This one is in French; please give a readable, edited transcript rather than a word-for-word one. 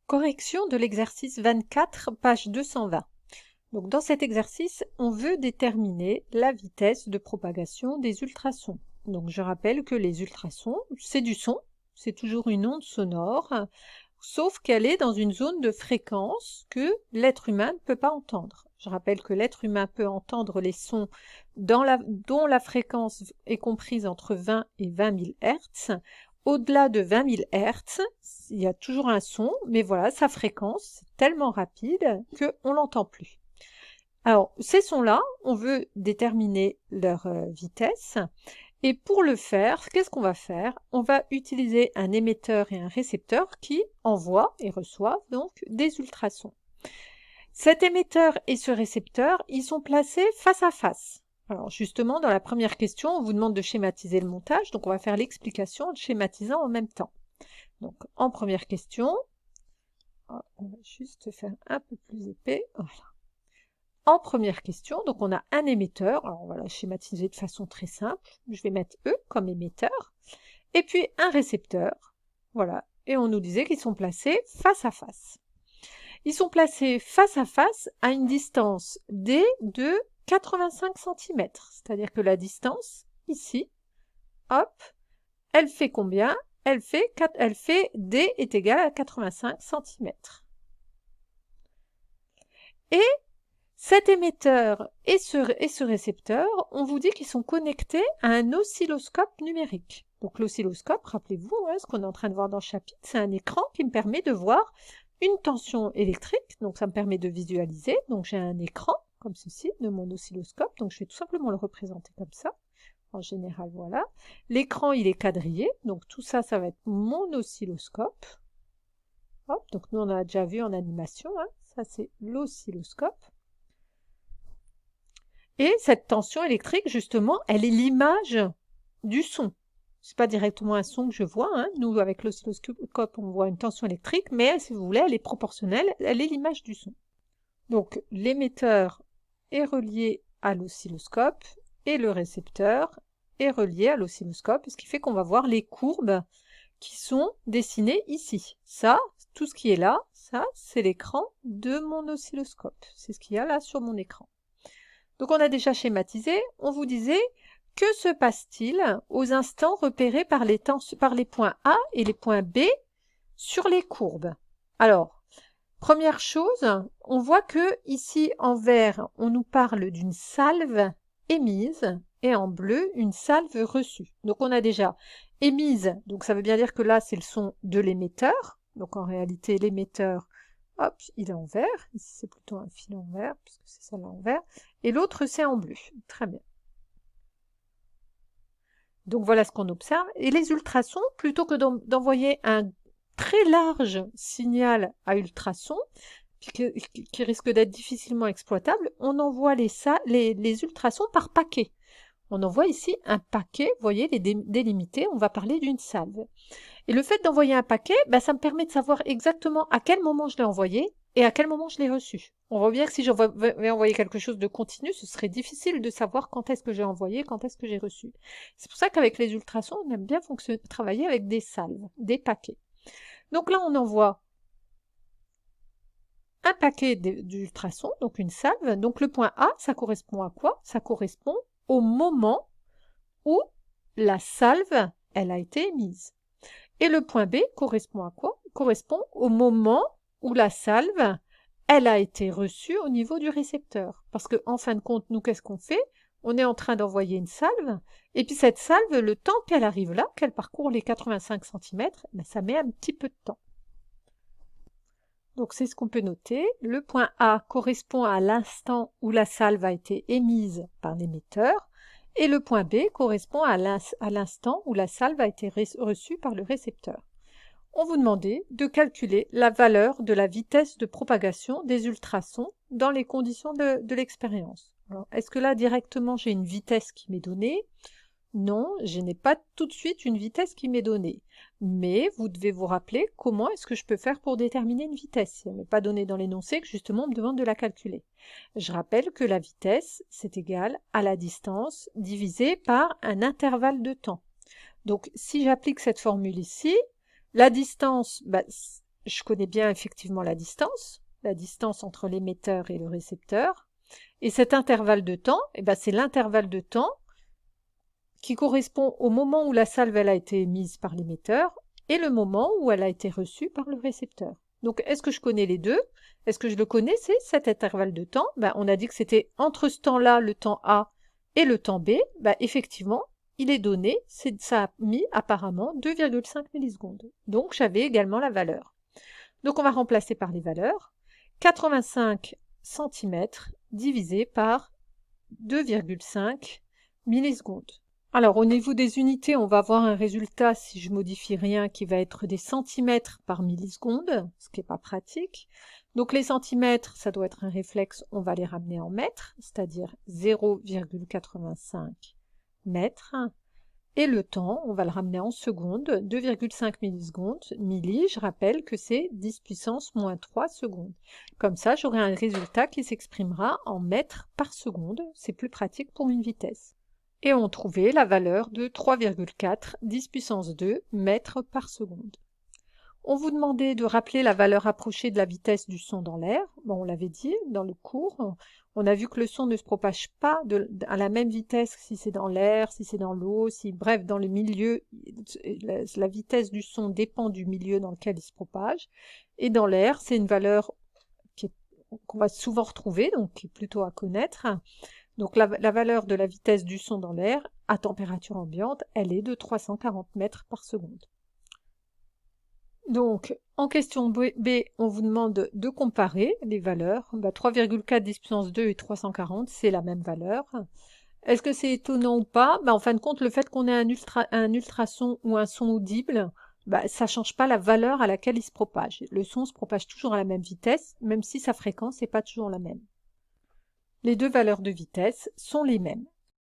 Correction de l'exercice 24, page 220. Donc dans cet exercice, on veut déterminer la vitesse de propagation des ultrasons. Donc je rappelle que les ultrasons, c'est du son, c'est toujours une onde sonore, sauf qu'elle est dans une zone de fréquence que l'être humain ne peut pas entendre. Je rappelle que l'être humain peut entendre les sons dont la fréquence est comprise entre 20 et 20 000 Hz. Au-delà de 20 000 Hz, il y a toujours un son, mais voilà, sa fréquence est tellement rapide qu'on ne l'entend plus. Alors, ces sons-là, on veut déterminer leur vitesse. Et pour le faire, qu'est-ce qu'on va faire? On va utiliser un émetteur et un récepteur qui envoient et reçoivent donc des ultrasons. Cet émetteur et ce récepteur, ils sont placés face à face. Alors justement, dans la première question, on vous demande de schématiser le montage, donc on va faire l'explication en schématisant en même temps. Donc en première question, on va juste faire un peu plus épais, voilà. En première question, donc on a un émetteur, alors on va la schématiser de façon très simple, je vais mettre E comme émetteur, et puis un récepteur, voilà, et on nous disait qu'ils sont placés face à face. Ils sont placés face à face à une distance D de 85 cm, c'est-à-dire que la distance, ici, hop, elle fait combien? Elle fait D est égal à 85 cm. Et cet émetteur et ce récepteur, on vous dit qu'ils sont connectés à un oscilloscope numérique. Donc l'oscilloscope, rappelez-vous, ce qu'on est en train de voir dans le chapitre, c'est un écran qui me permet de voir une tension électrique, donc ça me permet de visualiser. Donc j'ai un écran, comme ceci, de mon oscilloscope, donc je vais tout simplement le représenter comme ça. En général, voilà. L'écran, il est quadrillé, donc tout ça, ça va être mon oscilloscope. Hop, donc nous, on a déjà vu en animation, ça c'est l'oscilloscope. Et cette tension électrique, justement, elle est l'image du son. Ce n'est pas directement un son que je vois. Nous, avec l'oscilloscope, on voit une tension électrique, mais si vous voulez, elle est proportionnelle, elle est l'image du son. Donc, l'émetteur est relié à l'oscilloscope et le récepteur est relié à l'oscilloscope, ce qui fait qu'on va voir les courbes qui sont dessinées ici. Ça, tout ce qui est là, ça, c'est l'écran de mon oscilloscope. C'est ce qu'il y a là sur mon écran. Donc on a déjà schématisé, on vous disait, que se passe-t-il aux instants repérés par les points A et les points B sur les courbes? Alors, première chose, on voit que ici en vert, on nous parle d'une salve émise et en bleu, une salve reçue. Donc on a déjà émise, donc ça veut bien dire que là c'est le son de l'émetteur. Donc en réalité l'émetteur, hop, il est en vert. Ici c'est plutôt un fil en vert, puisque c'est celle-là en vert. Et l'autre c'est en bleu. Très bien. Donc voilà ce qu'on observe. Et les ultrasons, plutôt que d'envoyer un très large signal à ultrasons, qui risque d'être difficilement exploitable, on envoie les ultrasons par paquet. On envoie ici un paquet, vous voyez, les délimités, on va parler d'une salve. Et le fait d'envoyer un paquet, ça me permet de savoir exactement à quel moment je l'ai envoyé et à quel moment je l'ai reçu. On voit bien que si j'avais envoyé quelque chose de continu, ce serait difficile de savoir quand est-ce que j'ai envoyé, quand est-ce que j'ai reçu. C'est pour ça qu'avec les ultrasons, on aime bien travailler avec des salves, des paquets. Donc là, on envoie un paquet d'ultrasons, donc une salve. Donc le point A, ça correspond à quoi? Ça correspond au moment où la salve, elle a été émise. Et le point B correspond à quoi? Correspond au moment où la salve, elle a été reçue au niveau du récepteur. Parce qu'en fin de compte, nous, qu'est-ce qu'on fait? On est en train d'envoyer une salve, et puis cette salve, le temps qu'elle arrive là, qu'elle parcourt les 85 cm, ça met un petit peu de temps. Donc c'est ce qu'on peut noter. Le point A correspond à l'instant où la salve a été émise par l'émetteur, et le point B correspond à l'instant où la salve a été reçue par le récepteur. On vous demandait de calculer la valeur de la vitesse de propagation des ultrasons dans les conditions de l'expérience. Est-ce que là directement j'ai une vitesse qui m'est donnée? Non, je n'ai pas tout de suite une vitesse qui m'est donnée. Mais vous devez vous rappeler comment est-ce que je peux faire pour déterminer une vitesse. Si elle ne m'est pas donnée dans l'énoncé, que justement on me demande de la calculer. Je rappelle que la vitesse, c'est égal à la distance divisée par un intervalle de temps. Donc si j'applique cette formule ici, la distance, je connais bien effectivement la distance entre l'émetteur et le récepteur. Et cet intervalle de temps, eh ben, c'est l'intervalle de temps qui correspond au moment où la salve elle a été émise par l'émetteur et le moment où elle a été reçue par le récepteur. Donc, est-ce que je connais les deux? Est-ce que je le connais, c'est cet intervalle de temps? Ben, on a dit que c'était entre ce temps-là, le temps A, et le temps B. Ben, effectivement, il est donné, ça a mis apparemment 2,5 millisecondes. Donc, j'avais également la valeur. Donc, on va remplacer par les valeurs. 85 cm divisé par 2,5 millisecondes. Alors, au niveau des unités, on va avoir un résultat, si je modifie rien, qui va être des centimètres par milliseconde, ce qui n'est pas pratique. Donc, les centimètres, ça doit être un réflexe, on va les ramener en mètres, c'est-à-dire 0,85 mètres. Et le temps, on va le ramener en secondes, 2,5 millisecondes. Milli, je rappelle que c'est 10 puissance moins 3 secondes. Comme ça, j'aurai un résultat qui s'exprimera en mètres par seconde. C'est plus pratique pour une vitesse. Et on trouvait la valeur de 3,4 10 puissance 2 mètres par seconde. On vous demandait de rappeler la valeur approchée de la vitesse du son dans l'air. Bon, on l'avait dit dans le cours. On a vu que le son ne se propage pas à la même vitesse si c'est dans l'air, si c'est dans l'eau, bref, dans le milieu, la vitesse du son dépend du milieu dans lequel il se propage. Et dans l'air, c'est une valeur qu'on va souvent retrouver, donc qui est plutôt à connaître. Donc la valeur de la vitesse du son dans l'air à température ambiante, elle est de 340 mètres par seconde. Donc, en question B, on vous demande de comparer les valeurs. 3,4 10 puissance 2 et 340, c'est la même valeur. Est-ce que c'est étonnant ou pas? En fin de compte, le fait qu'on ait un ultrason ou un son audible, ça ne change pas la valeur à laquelle il se propage. Le son se propage toujours à la même vitesse, même si sa fréquence n'est pas toujours la même. Les deux valeurs de vitesse sont les mêmes.